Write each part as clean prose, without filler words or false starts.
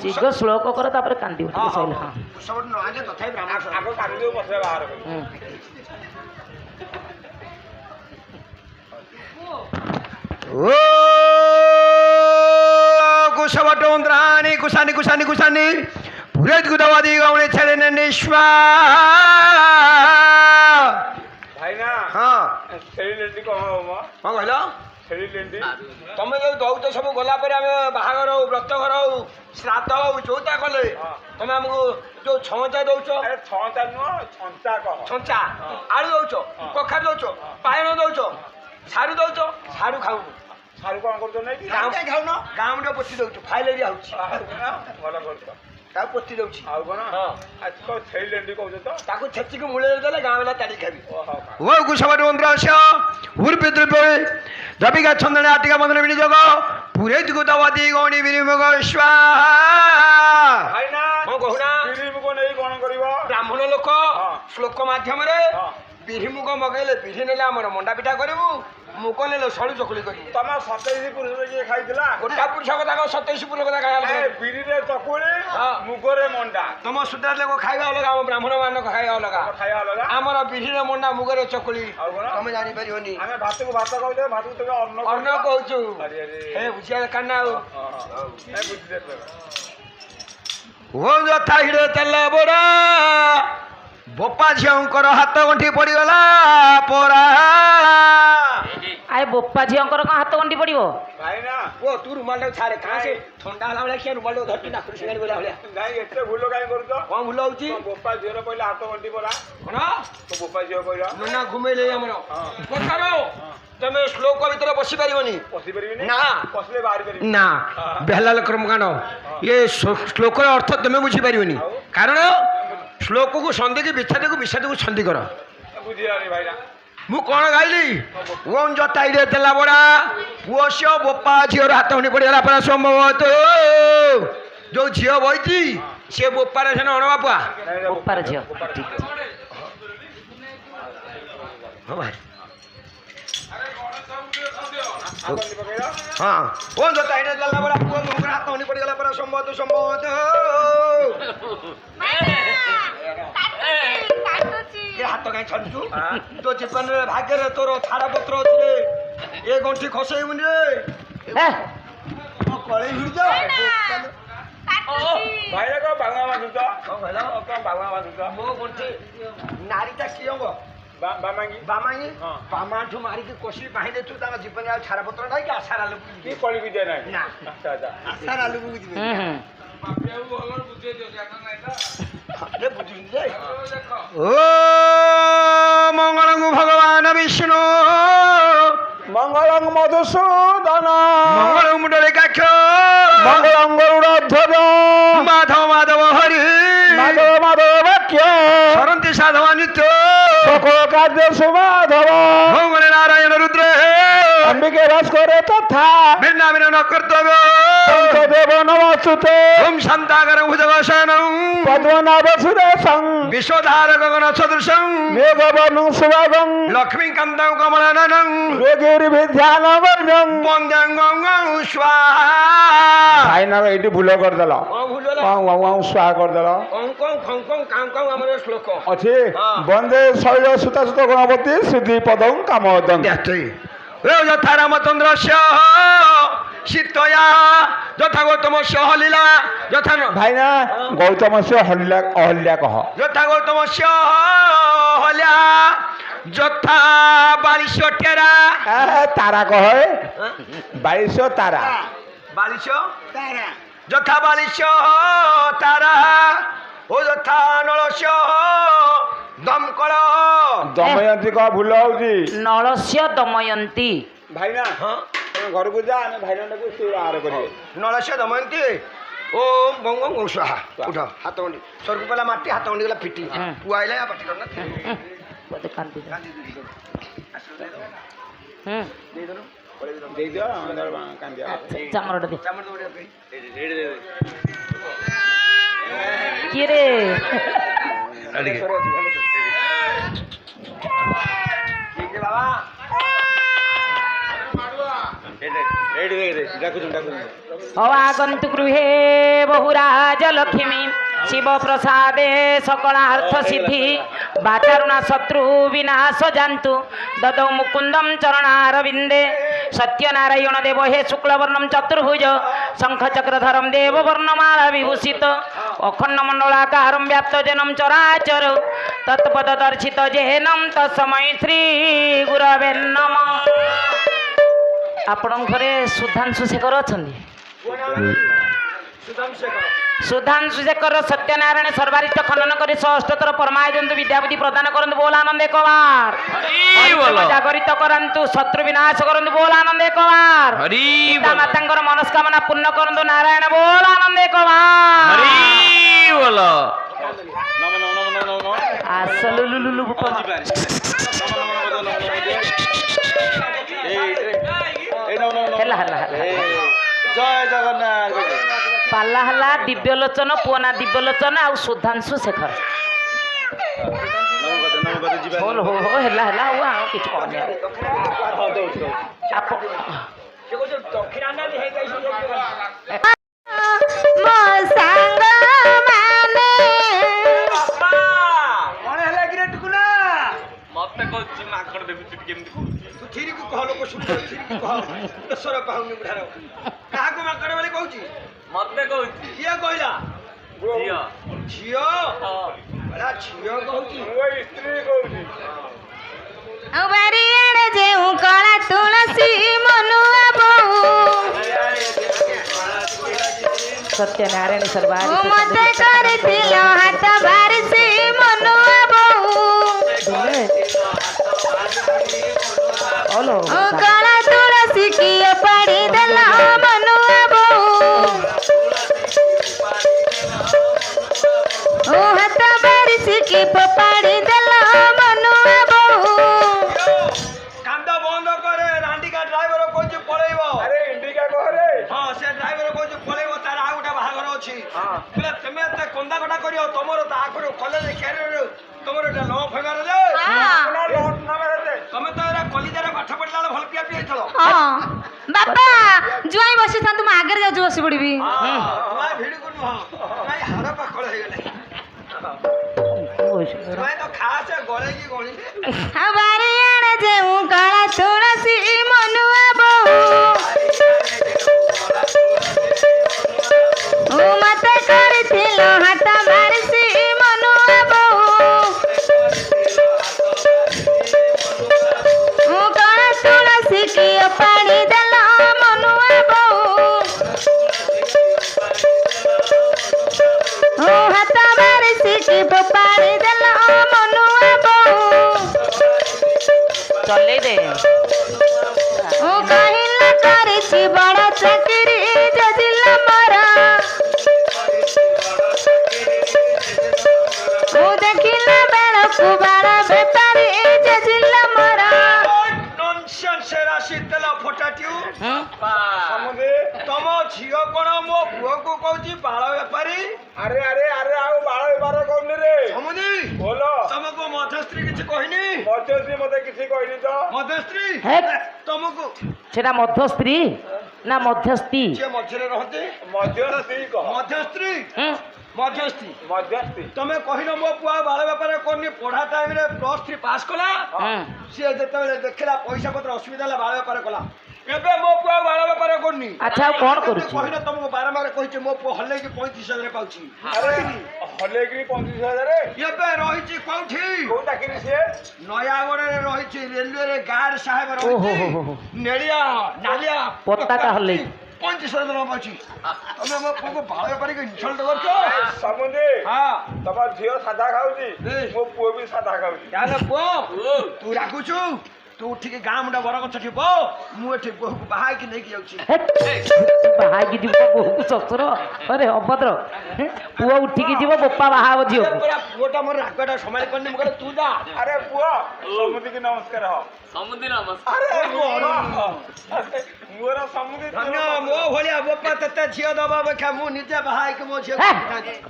ଶୀଘ୍ର ଶ୍ଲୋକ କର ତାପରେ କାନ୍ଦିବ ଟିକେ ସଇଲା। ହଁ ଓ कुशवटोन्द्राणी कुशानी कुशानी कुशानी पुरेत गुदवादी गावणे छेड़े निश्वा भाई ना हाँ छेड़ी लेंडी कौन हो मां कौन कहलो छेड़ी लेंडी तमे जो दउत सब गला पर हम बाहागर हो व्रत घर हो श्राद्ध हो जोता कले तमे हमको जो छंचा दउछ अरे छंचा नो छंचा कह छंचा आलू दउछ कखा दउछ पायण दउछ सारू दउछ सारू खाऊ सारू कौन करतो नै कि गाम खाऊ न गाम रे पोती दउछ फाइलेरिया होछि भलो करतो ता पोती दउछि आउ कोन हां आज को छेड़ी लेंडी कहू तो ताको छेची के मुळे देले गाम ला ताड़ी खाबी ओहो ओ कुशवटोन्द्रास्य उर्पिद्रपे दबिका छंदने आटिका बंधन विनि जग पुरेत गुदवादी गौणी विनिमुग स्वा भाई ना कौन कहूना बिरिमुको नै कोन करिवो ब्राह्मण लोक श्लोक माध्यम बिहिमुग मगैले बिहि नेले हमर मंडा पिठा करबू मुक नेले सळु चकुली करबू तमा 27 पुरुष जे खाइदिला गोटा पुरुष कथा 27 पुरुष कथा खाया ए बिरि रे चकुली मुगरे मंडा तुम सुधार लोक खाଇବା अलगा हम ब्राह्मण मान खाଇବା अलगा खाया लगा हमर बिहि रे मंडा मुगरे चकुली आउ कोन तमे जानि परियोनी हमें भात को भात कहले भात को तो अन्न कहूछु अरे अरे हे बुझिया कान्ना ए बुझि दे ओ जथा हिडे तल्ला बड़ा बोपा झिଅଙ୍କର हाथ गंठी पड़ीगला पोरा आए बोपा झिଅଙ୍କର कौन हाथ गंठी पड़िबो भाई ना ओ तू रुमाल छाड़े कहां से ठंडा होला वाला किया रुमाल धरती ना खुशी गाड़ी बोला होला नहीं एते भूलो काई करतो कोन भूल होउची तो बोपा झियो पहिले हाथ गंटी परा कोन तो बोपा झियो कइला नना घुमेले हमर कोठारो तमे श्लोक भीतर बसी परिबनी पसी परिबिनी ना पसले बाहर परिबिनी ना बेहलाल क्रमकांड ये श्लोक अर्थ तमे बुझी परिबनी कारण श्लोक को संधि की विच्छेद को संधि कर बुझिया रे भाई ना मु कौन गाइली ओम जताई रे तेला बड़ा पुओ बोपा झीर हाथ हणी पड़गला पर संभवत जो झील बही सी बोपार से अणबापुआ बोपार झिଅ ठीक हाँ भाई हाथ पकइला हाँ ओम जताई रे तेला बड़ा पुओ मोहर हाथ हणी पड़गला पर संभवत ये हाथ कहीं छड़ू तो जीवन रे भाग्य रे तोर छाड़ा पत्र अच्छे ए गंठी खसईबुनि रे ए कळे हिड़ जा भाई ना को बांगा बांधु तो कौन कहला को बांगा बांधु तो मो गंठी नारीटा की हबो बामांगी बामाई हां बामाठू मारी के कोसी पाहि दे तू ताका जीवन रे छाड़ा पत्र नाही कि आसार आलू की कली विद्या नाही ना अच्छा अच्छा आसार आलू बुझी दे अरे बुझी दे ओ मंगलंग भगवान विष्णु मंगलं मधुसूदन मंगलंग मुंडले काक्ष मंगलं गरुड़ध्वज माधव माधव हरि माधव माधव वाक्य सरंती साधवा नित्य सकल कार्य सुमाधव मंगल नारायण रुद्र अंबिके रस करे तथा भिन्ना भिन्न कर्तव्य देव नमस्तुते ओम शांताकर भुजगशयनं पद्मनाभ सुरेशं विश्वधार गगन सदृशं मेघवर्णं सुभागं लक्ष्मीकान्तं कमलाननं योगिर्विद्यानगम्यं वन्द्यं स्वाहा भाई ना एटी भूल कर देला कौन भूलला वां स्वाहा कर देला कंकं खंकं कांकं हमर श्लोक अच्छे हाँ। वंदे शैल सुता सुत गणपति सिद्धि पदं कामोदं देहते ओ यथा रामचन्द्रस्य सीतया यथा गौतमस्य हलिला यथा भाई ना गौतम से अहल्या कह यथा गौतमस्य हल्या यथा बालिश टेरा तारा कह 2200 तारा बालिश तारा यथा बालिश तारा ओ यथा नलस्य दमकल दमयंती कह भूल होउची नलस्य दमयंती भाई ना हाँ घर को जा भाई ना को से आहार करिए नलस्य दमयंती ओम गंग गंग स्वाहा उठ हाथ गंडी स्वर्ग पला माटी हाथ गंडी गला फिटी तू आइला या पाटी करना बोते कांदी दे दो दे दियो अंदर कांदिया चामरटा दे चामड़ दे दे किए रे ठीक है बाबा अवागन्तु गृहे बहुराजलक्ष्मी शिव प्रसादे सकलार्थ सिद्धि वाचारुणा शत्रु विनाश जान्तु ददौ मुकुन्दं चरणारविन्दे सत्यनारायण देव हे शुक्लवर्णं चतुर्भुज शङ्खचक्रधरं देववर्णमाला विभूषित अखण्डमण्डलाकारं व्याप्तजनं चराचर तत्पददर्शित जेनं तस्मै श्रीगुरवे नमः। ଆପଣଙ୍କ ଘରେ ସୁଧାଂଶୁ ଶେଖର ଅଛନ୍ତି? ସୁଧାଂଶୁ ଶେଖର ସତ୍ୟନାରାୟଣ ସର୍ବାରିଷ୍ଟ ଖନନ କରି ଷଷ୍ଠଥର ପରମାୟଜନ୍ତୁ ବିଦ୍ୟାବୁଦ୍ଧି ପ୍ରଦାନ କରନ୍ତୁ ବୋଲ ଆନନ୍ଦ ଏକବାର। ଜାଗରିତ କରନ୍ତୁ ଶତ୍ରୁ ବିନାଶ କରନ୍ତୁ ବୋଲ ଆନନ୍ଦ ଏକବାର। ପିତା ମାତାଙ୍କର ମନସ୍କାମନା ପୂର୍ଣ୍ଣ କରନ୍ତୁ ନାରାୟଣ ବୋଲ ଆନନ୍ଦ ଏକବାର। ଆସଲୁ ଲୁଲୁ ଜୟ ଜଗନ୍ନାଥ। ପାଲା ହେଲା ଦିବ୍ୟଲୋଚନ ପୁଅ ନା ଦିବ୍ୟଲୋଚନ ଆଉ ସୁଧାଂଶୁ ଶେଖର। ହଉ ହେଲା ହେଲା ଆଉ ଆଉ କିଛି କହନି। ମତେ କହୁଛି କିଏ କହିଲା? ଝିଅ ଝିଅ ଝିଅ କହୁଛି ସ୍ତ୍ରୀ କହୁଛି। ବାରିଆଡେ ଯେଉଁ କଳା ତୁଳସୀ ମନୁଆ ବୋଉ ସତ୍ୟନାରାୟଣ ସର୍ବାରିଷ୍ଟ ମତେ କରିଥିଲ ହାତ ବାରିସି ମନୁଆ ବୋଉ କଳା ତୁଳସୀ କିଏ ପାଡ଼ି ଦେଲ ମନୁଆ ବୋଉ ହାତ ବାରିସି କି ପାଡ଼ି ଦେଲ ମନୁଆ ବୋଉ। କାନ୍ଦ ବନ୍ଦ କରେ ରାଣ୍ଡିକା ଡ୍ରାଇଭର କହୁଛି ପଳେଇବ। ଆରେ ଇଣ୍ଡିକା କହରେ। ହଁ ସେ ଡ୍ରାଇଭର କହୁଛି ପଳେଇବ ତାର ଆଉ ଗୋଟେ ବାହାଘର ଅଛି। ବୋଲେ ତମେ ଏତେ କନ୍ଦା କଟା କରିବ ତମର ତା ଆଗରୁ କଲେଜ କ୍ୟାରିୟର ତମର ଏଟା ଲ ଫେଗାର ଯେ ତମେ ତ ଏରା କଲିଜାରେ ପାଠ ପଢିଲା ବେଳେ ଭଲ ପିଆ ପିଇ ହେଇଥିଲ। ବାପା ଜୁଆଇ ବସିଥାନ୍ତୁ ମୁଁ ଆଗରେ ଯାଉଛି ବସି ପଡିବି। ଭିଡକୁ ନୁହଁ ହାଡ଼ ପାଖଳ ହେଇଗଲେ ତ ଖାସ ଗଳେଇକି ଗଳି ବାରିଆଡେ ଯେଉଁ କଳା ତୁଳସୀ ମନୁଆ ବୋଉ ମତେ କରିଥିଲ ହାତ ବାରିସି ମନୁଆ ବୋଉ କଳା ତୁଳସୀ କିଏ ପାଣି ଦେଲ ମନୁଆ ବୋଉ ହାତ ବାରିସି କି ପାଣି ଦେଲ ମନୁଆ ବୋଉ ଚଲେଇ ଦେ କହିଲା କରିଛି ବଡ଼ ଚାକିରି ଜଜିଲା ମୋର ଦେଖିଲା ବେଳକୁ ବାଳ ବେପାରୀ ଜଜିଲା ମୋର ତମ ଝିଅ କଣ ମୋ ପୁଅକୁ କହୁଛି ବାଳ ବେପାରୀ? ଆରେ ଆରେ ଆରେ ଆଉ ବାଳ ବେପାର କରୁନି ରେ ସମୁଦି ବୋଲ। ତମକୁ ମଧ୍ୟସ୍ତ୍ରୀ କିଛି କହିନି? ମଧ୍ୟସ୍ତ୍ରୀ ମତେ କିଛି କହିନି ତ। ମଧ୍ୟସ୍ତ୍ରୀ ତମକୁ ସେଟା ମଧ୍ୟସ୍ତ୍ରୀ ନା ମଧ୍ୟସ୍ଥି? ଯିଏ ମଝିରେ ରହନ୍ତି ମଧ୍ୟସ୍ତ୍ରୀ କହ। ମଧ୍ୟସ୍ତ୍ରୀ ମଧ୍ୟସ୍ଥୀ ମଧ୍ୟସ୍ତ୍ରୀ ତମେ କହିଲ ମୋ ପୁଅ ବାଳ ବେପାର କରୁନି ପଢା ଟାଇମରେ +3 ପାସ୍ କଲା ସିଏ ଯେତେବେଳେ ଦେଖିଲା ପଇସା ପତ୍ର ଅସୁବିଧା ହେଲା ବାଳ ବେପାର କଲା। ଏବେ ମୋ ପୁଅ ବାଳ ବେପାର କରୁନି। ଆଚ୍ଛା ଆଉ କଣ କରୁଛି? କହିଲ ତମକୁ ବାରମ୍ବାର କହିଛି ମୋ ପୁଅ ହଲେଇକି 35,000 ପାଉଛି। ହଲେଇକି 35,000 ଏବେ ରହିଛି କୋଉଠି? କୋଉ ଚାକିରି ସିଏ? ନୟାଗଡ଼ରେ ରହିଛି ରେଲୱେରେ ଗାର୍ଡ ସାହେବ ରହିଛି। ନେଳିଆ ନାଲିଆ ପତାକା ହଲେଇ 35,000 ପାଉଛି। ତମେ ମୋ ପୁଅକୁ ବାଳ ବେପାରୀକି ଇନସଲ୍ଟ କରୁଛ। ସମୁଦି ତମ ଝିଅ ସାଧା ଖାଉଛି ମୋ ପୁଅ ବି ସାଧା ଖାଉଛି। ତାହେଲେ ପୁଅ ତୁ ରାଗୁଛୁ ତୁ ଉଠିକି ଗାଁ ମୁଣ୍ଡା ବରଗଛ ଥିବ ମୁଁ ଏଠି ବୋହୂକୁ ବାହାଇକି ନେଇକି ଯାଉଛି। ବାହାଇକି ଯିବ ବୋହୂକୁ ଶ୍ୱଶୁର? ଅରେ ଅଭଦ୍ର ପୁଅ ଉଠିକି ଯିବ ବୋପା ବାହା ହବ ଝିଅକୁ। ପୁଅଟା ମୋର ରାଗଟା ସମ୍ଭାଳି ପାରୁନି ମୁଁ କହିଲେ ତୁ ଯା। ଆରେ ପୁଅ ସମୁଦିକି ନମସ୍କାର ହ। ସମୁଦି ନମସ୍କାର। ଆରେ ମୋର ସମୁଦ୍ର ଧନ୍ୟ ମୋ ଭଳିଆ ବୋପା ତତେ ଝିଅ ଦବା ଅପେକ୍ଷା ମୁଁ ନିଜେ ବାହା ହେଇକି ମୋ ଝିଅ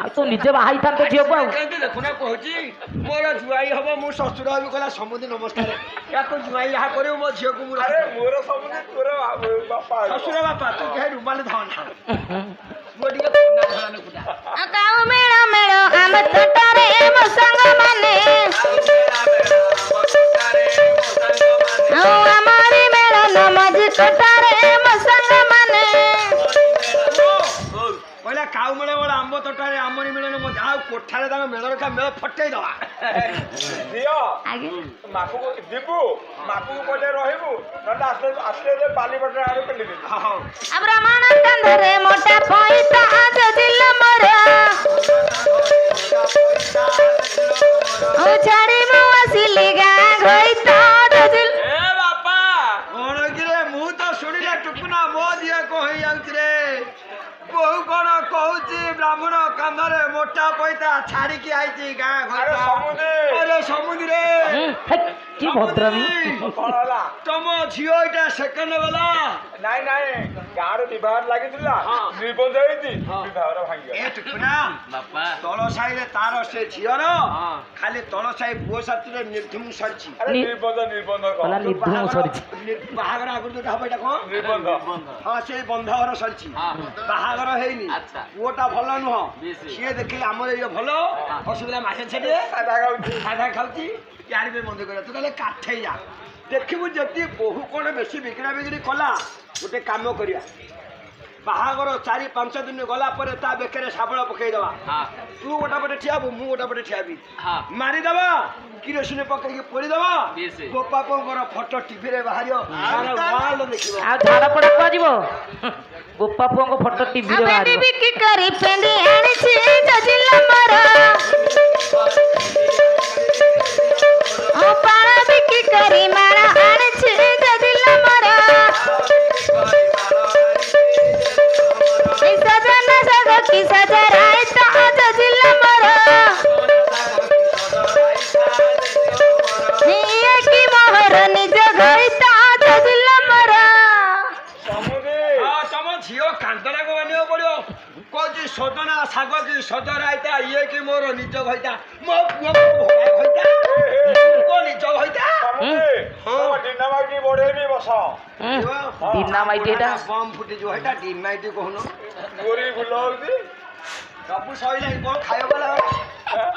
ଆଉ ତୁ ନିଜେ ବାହା ହେଇଥାନ୍ତ ଝିଅକୁ ଆଉ କେମିତି ଦେଖୁନା କହୁଛି ମୋର ଜୁଆଇ ହବ ମୁଁ ଶ୍ୱଶୁର ହେବି କହିଲା ସମୁଦ୍ର ନମସ୍କାର ୟାକୁ ଜୁଆଇ ଯାହା କରିବୁ ମୋ ଝିଅକୁ ମୁଁ ଆରେ ମୋର ସମୁଦ୍ର ତୋର ବାପା ଶ୍ୱଶୁର ବାପା ତୁ କେହି ରୁମାଲ ଧନା ମୁଁ ଟିକେ ଥଣ୍ଡା ଧଳା ଲୋକଟା କାଉ ମେଳ ମେଳ ଆମ ତୋଟାରେ ମୋ ସାଙ୍ଗମାନେ ଆଉ ଆମରି ମେଳନ ମଝି ତୋଟାରେ ମୋ ସାଙ୍ଗମାନେ କହିଲା କାଉ ମେଳ ବେଳ ଆମ୍ବ ତୋଟାରେ ଆମରି ମିଳନ ମୋ ଆଉ କୋଠାରେ ତାଙ୍କ ମେଳର ମେଳ ଫଟେଇ ଦବା ଝିଅ ଆଜ୍ଞା ମାକୁକୁ ଯିବୁ ମାକୁକୁ ପଟେ ରହିବୁ ନହେଲେ ଆସିଲେ ବାଲିପଟରେ ଆଡ଼ୁ ପେଲିଦେବି ହଉ ବ୍ରାହ୍ମଣ କାନ୍ଧରେ ମୋଟା ପଇସା ଯୋଜିଲ ମୋର ଛାଡ଼ି ମୁଁ ଆସିଲି ଗାଁ ଘଇତା ଯୋଜିଲ କଣ କିରେ ମୁଁ ତ ଶୁଣିଲେ ଟୁକୁନା ମୋ ଦିଅ କଣ ହେଇଯାଉଛି ରେ ବୋହୁ କଣ କହୁଛି ବ୍ରାହ୍ମଣ କାନ୍ଧରେ ମୋଟା ପଇତା ଛାଡିକି ଆଇଛି ଗାଁ ଆରେ ସମୁଦ୍ର ଘରେ ସମୁଦ୍ରରେ କି ଭଦ୍ରାମୀ କଣ ହେଲା ତମ ଝିଅ ଏଇଟା ସେକେଣ୍ଡ ଗଲା ନାଇଁ ନାଇଁ ଗାଁରେ ବିବାହ ଲାଗିଥିଲା ନିର୍ବନ୍ଧ ହେଇଛି ବିବାହର ଭାଙ୍ଗିଗଲା ଏ ଟୁକୁନା ତଳ ସାହିରେ ତାର ସେ ଝିଅର ଖାଲି ତଳ ସାହି ପୁଅ ସାଥିରେ ନିର୍ଧୁମ ସରିଛି ଆରେ ନିର୍ବନ୍ଧ କହିଲା ନିଧୁମ ସରିଛି ବାହାଘର ଆଗରୁ ଯୋଉଟା ହବ ଏଇଟା କଣ ନିର୍ବନ୍ଧ ହଁ ସେଇ ବନ୍ଧ ଘର ସରିଛି ବାହାଘର ହେଇନି ପୁଅଟା ଭଲ ନୁହଁ ସିଏ ଦେଖିଲେ ଆମର ଇଏ ଭଲ ଅସୁବିଧା ମାସେ ଛେଡ଼ିଏ ସାଦା ଖାଉଛି ସାଧା ଖାଉଛି ଜାଣିବେ ବନ୍ଦ କରିବା ତୁ ତାହେଲେ କାଠେଇ ଯା ଦେଖିବୁ ଯଦି ବୋହୁ କଣ ବେଶୀ ବିକ୍ରା ବିକ୍ରି କଲା ଗୋଟେ କାମ କରିବା ବାହାଘର 4-5 ଦିନ ଗଲା ପରେ ତା ବେକରେ ଶାବଳ ପକେଇଦବା ତୁ ଗୋଟା ପଟେ ଠିଆବୁ ମୁଁ ଗୋଟା ପଟେ ଠିଆବି ମାରିଦବା କିରୋସିନ ପକେଇକି ପୋଡ଼ିଦବା ଗୋପାପଙ୍କର ଫଟୋ ଟିଭିରେ ବାହାରିବ ୱାର୍ଲଡ ଦେଖିବ ଆଉ ଝାଡ଼ପଡ଼ା କୁହାଯିବ ଗୋପା ପୁଅଙ୍କ ଫଟୋ ଟିଭିରେ ବାହାରିବ ବିକି କରି ପେଣ୍ଡି ଆଣିଛି ଯୋଜିଲ ମୋର ପାଳ ବିକି କରି ମାଳ ଆଣିଛି ଯୋଜିଲ ମୋର ସଜନ ସଗ କି ସଜରାଇ ତ ଯୋଜିଲ ମୋର ଇଏ କି ମୋହର ନିଜ ଘଇତା ଯୋଜିଲ ମୋର ତମ ଝିଅ କାନ୍ଦଣାକୁ ମାନିବାକୁ ପଡିବ କହୁଛି ସଜନା ଶାଗ କି ସଜରାଇତା ଇଏ କି ମୋର ନିଜ ଘଇତା ମୋ ପୁଅ ଘଇତା ନିଜ ଘଇତା ଡିନାମାଇଟି ବଢେଇବି ବସ ଡିନାମାଇଟ ଏଇଟା ବମ୍ ଫୁଟିଯିବ ଏଇଟା ଡିନାମାଇଟ କହୁନ ଗୋରି ଫୁଲ ହଉଛି ସବୁ ସଇଲାଣି କଣ ଖାଇବ ଗଲା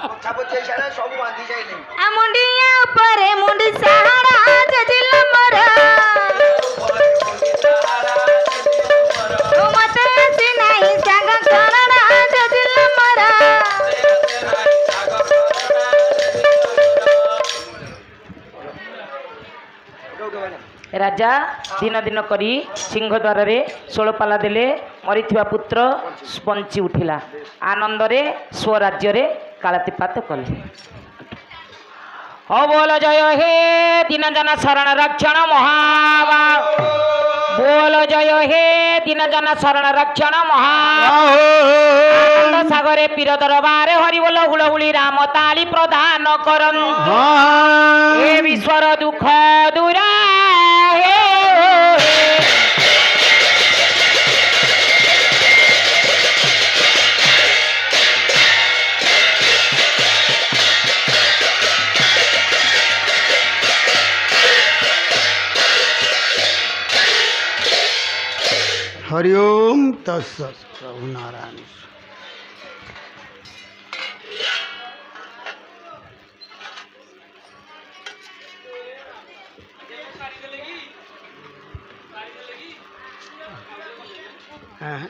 କଥା ପଚେଇ ସାରିଲା ସବୁ ବାନ୍ଧି ଯାଇନି ମୁଣ୍ଡିଆ ଉପରେ ମୁଣ୍ଡି ସାହାରା ଯୋଜିଲ ମୋର ମତେ ଆସି ନାହିଁ ସାଙ୍ଗ କରଣା ଯୋଜିଲ ମୋର ରାଜା ଦିନ ଦିନ କରି ସିଂହଦ୍ୱାରରେ ଷୋଳପାଲା ଦେଲେ ମରିଥିବା ପୁତ୍ର ବଞ୍ଚି ଉଠିଲା ଆନନ୍ଦରେ ସ୍ୱରାଜ୍ୟରେ କାଳାତିପାତ କଲେ ହ ବୋଲ ଜୟ ହେ ଦିନ ଜନ ଶରଣ ରକ୍ଷଣ ମହାବା बोल जय हे दिन जन शरण रक्षण महा सागरे पीर दरबार हरि बोल हुलहुली राम ताली प्रदान करन हे विश्वर दुख दूरा हे हरिओम तत्सत प्रभु नारायण हाँ